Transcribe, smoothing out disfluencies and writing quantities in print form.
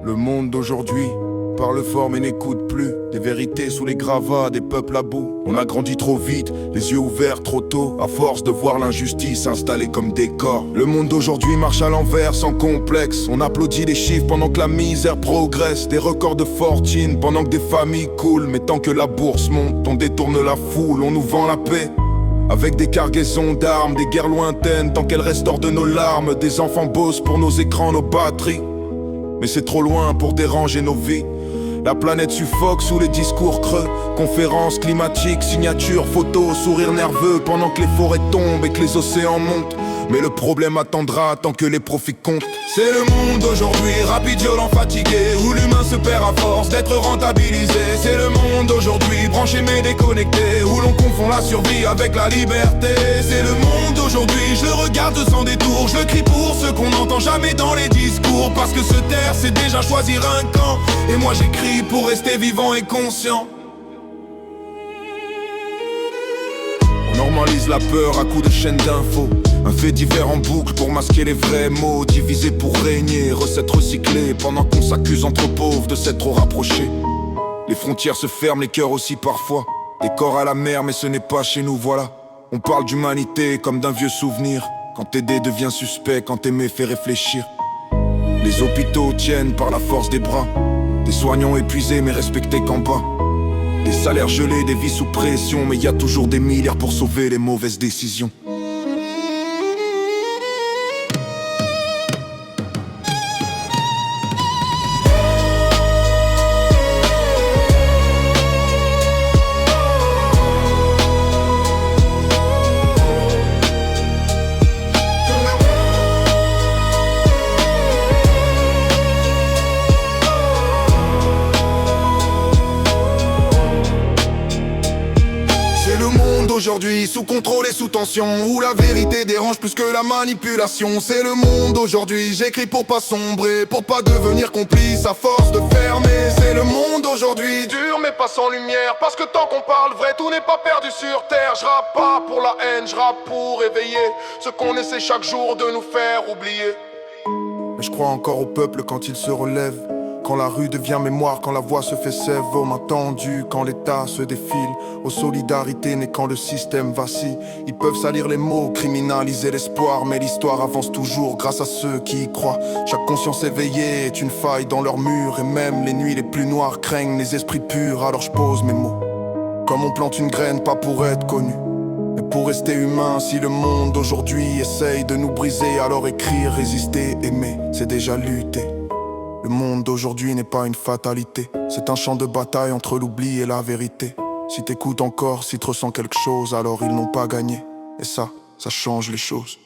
Le monde d'aujourd'hui parle fort mais n'écoute plus. Des vérités sous les gravats, des peuples à bout. On a grandi trop vite, les yeux ouverts trop tôt, à force de voir l'injustice installée comme décor. Le monde d'aujourd'hui marche à l'envers sans complexe. On applaudit les chiffres pendant que la misère progresse. Des records de fortune pendant que des familles coulent. Mais tant que la bourse monte, on détourne la foule, on nous vend la paix. Avec des cargaisons d'armes, des guerres lointaines, tant qu'elles restent hors de nos larmes. Des enfants bossent pour nos écrans, nos batteries. Mais c'est trop loin pour déranger nos vies. La planète suffoque sous les discours creux. Conférences climatiques, signatures, photos, sourires nerveux pendant que les forêts tombent et que les océans montent. Mais le problème attendra tant que les profits comptent. C'est le monde d'aujourd'hui, rapide, violent, fatigué, où l'humain se perd à force d'être rentabilisé. C'est le monde d'aujourd'hui, branché mais déconnecté, où l'on confond la survie avec la liberté. C'est le monde d'aujourd'hui, je le regarde sans détour. Je crie pour ceux qu'on n'entend jamais dans les discours. Parce que se taire c'est déjà choisir un camp. Et moi j'écris pour rester vivant et conscient. On normalise la peur à coups de chaînes d'infos. Un fait divers en boucle pour masquer les vrais mots. Divisé pour régner, recettes recyclées, pendant qu'on s'accuse entre pauvres de s'être trop rapprochés. Les frontières se ferment, les cœurs aussi parfois. Des corps à la mer mais ce n'est pas chez nous, voilà. On parle d'humanité comme d'un vieux souvenir. Quand aider devient suspect, quand aimer fait réfléchir. Les hôpitaux tiennent par la force des bras. Des soignants épuisés mais respectés qu'en bas. Des salaires gelés, des vies sous pression. Mais y a toujours des milliards pour sauver les mauvaises décisions. Aujourd'hui, sous contrôle et sous tension, où la vérité dérange plus que la manipulation. C'est le monde aujourd'hui, j'écris pour pas sombrer, pour pas devenir complice à force de fermer. C'est le monde aujourd'hui, dur mais pas sans lumière, parce que tant qu'on parle vrai, tout n'est pas perdu sur terre. Je rappe pas pour la haine, je rappe pour éveiller ce qu'on essaie chaque jour de nous faire oublier. Mais je crois encore au peuple quand il se relève. Quand la rue devient mémoire, quand la voix se fait sève aux mains tendues, quand l'État se défile, aux solidarités nées quand le système vacille. Ils peuvent salir les mots, criminaliser l'espoir, mais l'histoire avance toujours grâce à ceux qui y croient. Chaque conscience éveillée est une faille dans leurs murs, et même les nuits les plus noires craignent les esprits purs. Alors je pose mes mots, comme on plante une graine, pas pour être connu, mais pour rester humain. Si le monde d'aujourd'hui essaye de nous briser, alors écrire, résister, aimer, c'est déjà lutter. Le monde d'aujourd'hui n'est pas une fatalité, c'est un champ de bataille entre l'oubli et la vérité. Si t'écoutes encore, si tu ressens quelque chose, alors ils n'ont pas gagné. Et ça change les choses.